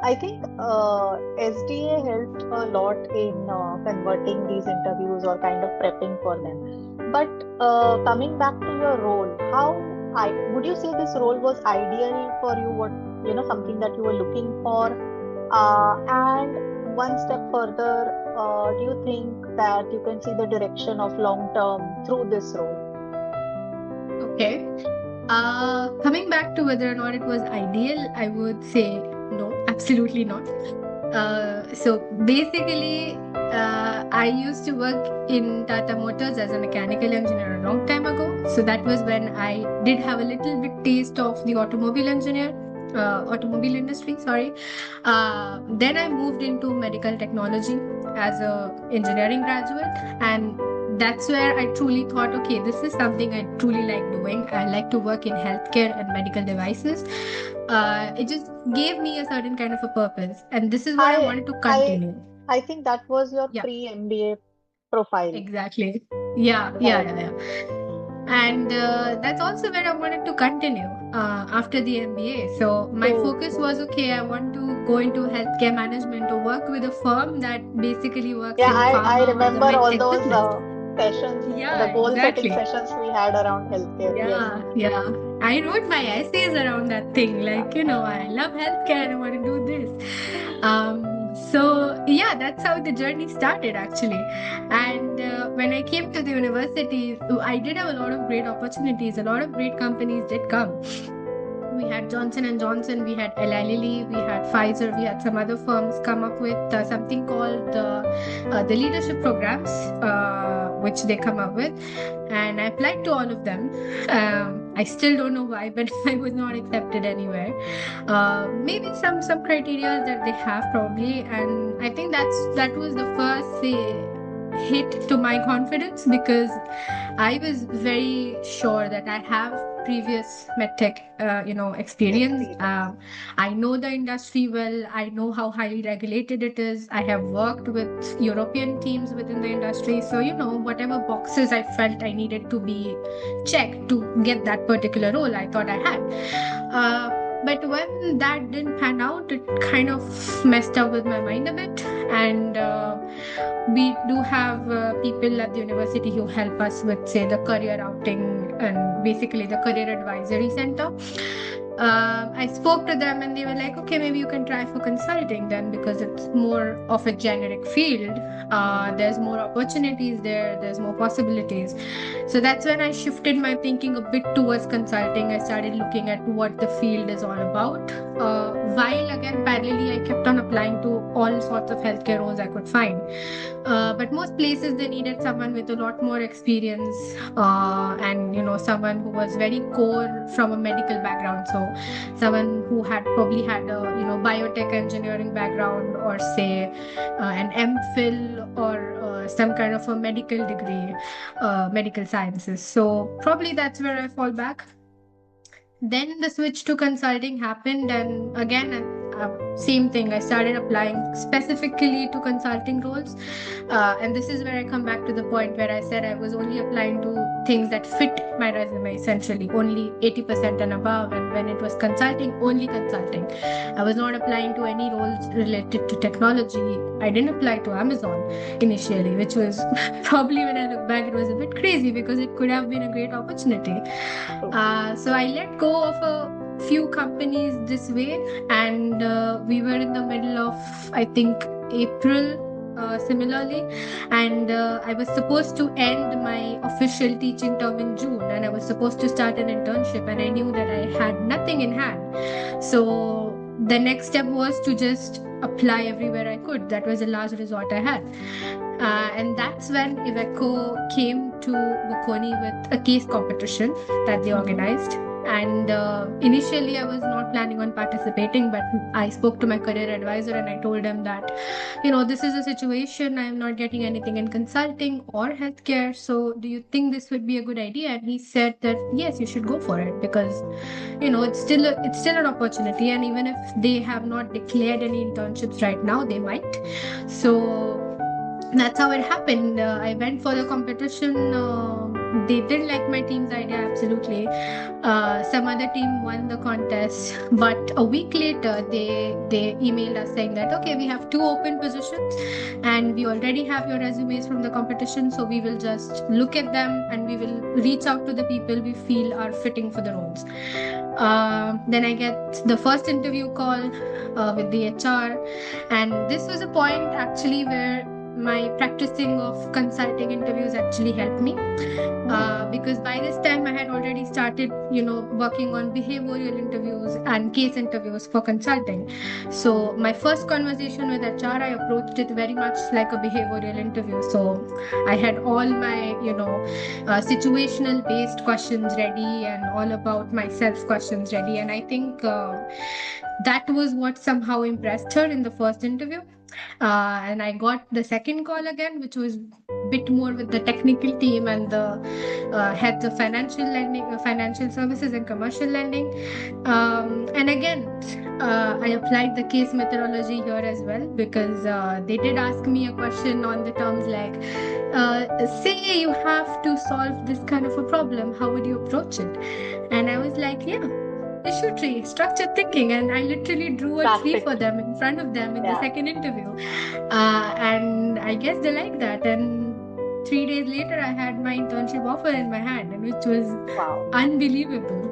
I think SDA helped a lot in converting these interviews or kind of prepping for them. But coming back to your role, how I would you say this role was ideal for you? What something that you were looking for? And one step further, do you think that you can see the direction of long term through this role? Okay. Coming back to whether or not it was ideal, I would say no, absolutely not. So basically, I used to work in Tata Motors as a mechanical engineer a long time ago. So that was when I did have a little bit taste of the automobile industry. Sorry. Then I moved into medical technology as a engineering graduate, and that's where I truly thought, okay, this is something I truly like doing. I like to work in healthcare and medical devices. It just gave me a certain kind of a purpose, and this is what I I wanted to I continue. I think that was your Yeah, pre-MBA profile, exactly. Yeah, yeah, right? yeah, yeah. And that's also where I wanted to continue after the MBA. So my True, focus true. was okay, I want to go into healthcare management to work with a firm that basically works Yeah, in I pharma or the remember all medtech those business. sessions, the Yeah, goal setting exactly. sessions we had around healthcare. Yes. Yeah, yeah. I wrote my essays around that thing. Like, I love healthcare. I want to do this. So yeah, that's how the journey started actually. And when I came to the university, I did have a lot of great opportunities. A lot of great companies did come. We had Johnson and Johnson, we had Eli Lilly, we had Pfizer, we had some other firms come up with something called the leadership programs, which they come up with, and I applied to all of them. I still don't know why, but I was not accepted anywhere. Maybe some criteria that they have probably, and I think that was the first hit to my confidence because I was very sure that I have previous medtech, experience. Experience. I know the industry well. I know how highly regulated it is. I have worked with European teams within the industry. So, whatever boxes I felt I needed to be checked to get that particular role, I thought I had. But when that didn't pan out, it kind of messed up with my mind a bit. And we do have people at the university who help us with, say, the career outing and basically the career advisory center. I spoke to them and they were like, okay, maybe you can try for consulting then because it's more of a generic field. There's more opportunities there, there's more possibilities. So that's when I shifted my thinking a bit towards consulting. I started looking at what the field is all about. While again, parallelly, I kept on applying to all sorts of healthcare roles I could find. But most places they needed someone with a lot more experience, and someone who was very core from a medical background. So someone who had probably had a biotech engineering background, or say an MPhil, or some kind of a medical degree, medical sciences. So probably that's where I fall back. Then the switch to consulting happened, and again, same thing. I started applying specifically to consulting roles, and this is where I come back to the point where I said I was only applying to things that fit my resume, essentially only 80% and above. And when it was consulting, only consulting. I was not applying to any roles related to technology. I didn't apply to Amazon initially, which was probably, when I look back, it was a bit crazy because it could have been a great opportunity. True. So I let go of a few companies this way, and we were in the middle of, I think, April. Similarly, and I was supposed to end my official teaching term in June, and I was supposed to start an internship, and I knew that I had nothing in hand. So the next step was to just apply everywhere I could. That was the last resort I had. And that's when Iveco came to Bocconi with a case competition that they Mm-hmm. organized. And initially, I was not planning on participating, but I spoke to my career advisor and I told him that, this is a situation. I'm not getting anything in consulting or healthcare. So, do you think this would be a good idea? And he said that yes, you should go for it because, it's still an opportunity. And even if they have not declared any internships right now, they might. So that's how it happened. I went for the competition. they did like my team's idea, absolutely. Some other team won the contest, but a week later, they emailed us saying that, okay, we have 2 open positions, and we already have your resumes from the competition, so we will just look at them and we will reach out to the people we feel are fitting for the roles. Then I get the first interview call with the HR, and this was a point actually where my practicing of consulting interviews actually helped me, because by this time I had already started, working on behavioral interviews and case interviews for consulting. So my first conversation with HR, I approached it very much like a behavioral interview. So I had all my, situational based questions ready and all about myself questions ready. And I think that was what somehow impressed her in the first interview. And I got the second call again, which was a bit more with the technical team and the heads of financial lending, financial services and commercial lending. And again, I applied the case methodology here as well, because they did ask me a question on the terms like, say you have to solve this kind of a problem, how would you approach it? And I was like, yeah, issue tree, structured thinking. And I literally drew a tree for them in front of them in the second interview. And I guess they liked that. And 3 days later, I had my internship offer in my hand, and which was unbelievable.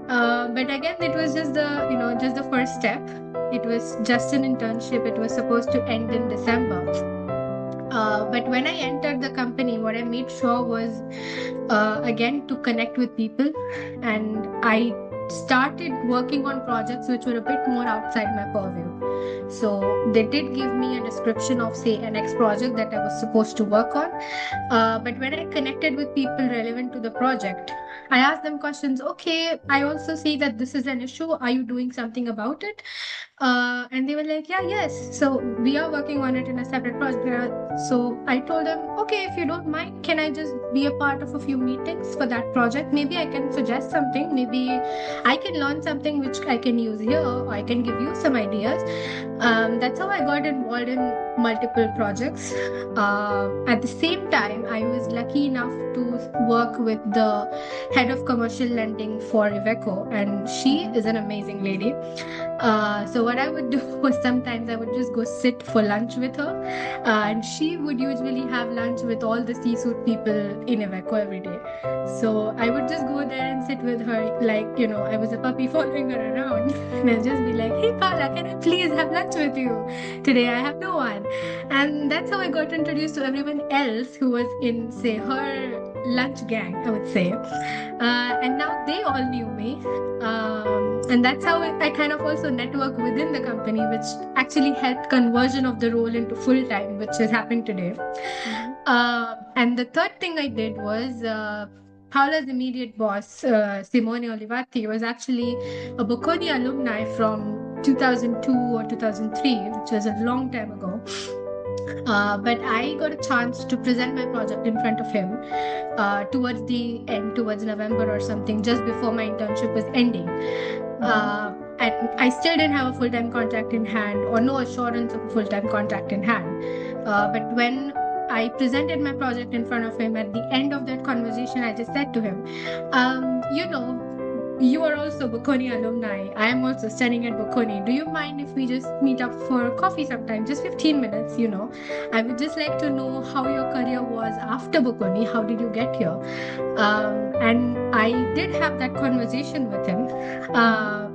But again, it was just the first step. It was just an internship. It was supposed to end in December. But when I entered the company, what I made sure was, again, to connect with people. And I started working on projects which were a bit more outside my purview. So they did give me a description of, say, an next project that I was supposed to work on. But when I connected with people relevant to the project, I asked them questions. Okay, I also see that this is an issue. Are you doing something about it? And they were like, yeah, yes. So we are working on it in a separate project. So I told them, okay, if you don't mind, can I just be a part of a few meetings for that project? Maybe I can suggest something. Maybe I can learn something which I can use here, or I can give you some ideas. That's how I got involved in multiple projects. At the same time, I was lucky enough to work with the head of commercial lending for Iveco, and she is an amazing lady. So what I would do was sometimes I would just go sit for lunch with her, and she would usually have lunch with all the C-suite people in Iveco every day. So I would just go there and sit with her like, I was a puppy following her around. And I'd just be like, hey Paula, can I please have lunch with you? Today I have no one. And that's how I got introduced to everyone else who was in, say, her lunch gang, I would say. And now they all knew me. And that's how I kind of also network within the company, which actually helped conversion of the role into full-time, which has happened today. And the third thing I did was, Paula's immediate boss, Simone Olivati, was actually a Bocconi alumni from 2002 or 2003, which was a long time ago. But I got a chance to present my project in front of him towards the end, towards November or something, just before my internship was ending. And I still didn't have a full-time contract in hand, or no assurance of a full-time contract in hand. But when I presented my project in front of him, at the end of that conversation, I just said to him, you are also Bocconi alumni. I am also studying at Bocconi. Do you mind if we just meet up for coffee sometime? Just 15 minutes, I would just like to know how your career was after Bocconi. How did you get here? And I did have that conversation with him.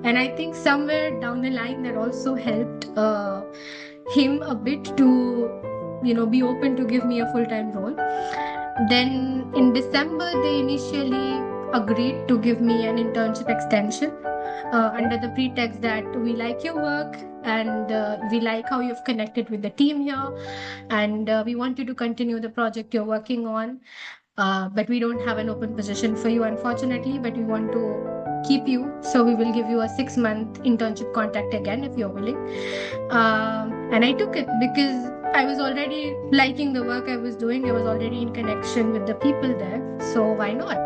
And I think somewhere down the line that also helped him a bit to, be open to give me a full-time role. Then in December, they initially agreed to give me an internship extension under the pretext that we like your work and we like how you've connected with the team here, and we want you to continue the project you're working on, but we don't have an open position for you, unfortunately, but we want to keep you, so we will give you a 6-month internship contract again if you're willing. And I took it because I was already liking the work I was doing. I was already in connection with the people there, so why not?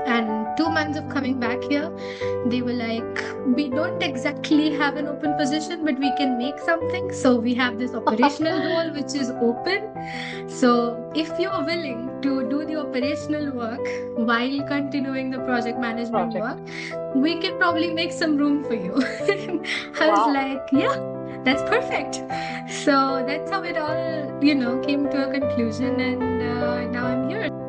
And 2 months of coming back here, they were like, we don't exactly have an open position, but we can make something. So we have this operational role which is open. So if you're willing to do the operational work while continuing the project management Project. work, we can probably make some room for you. I was Wow. like, yeah, that's perfect. So that's how it all, came to a conclusion, and now I'm here.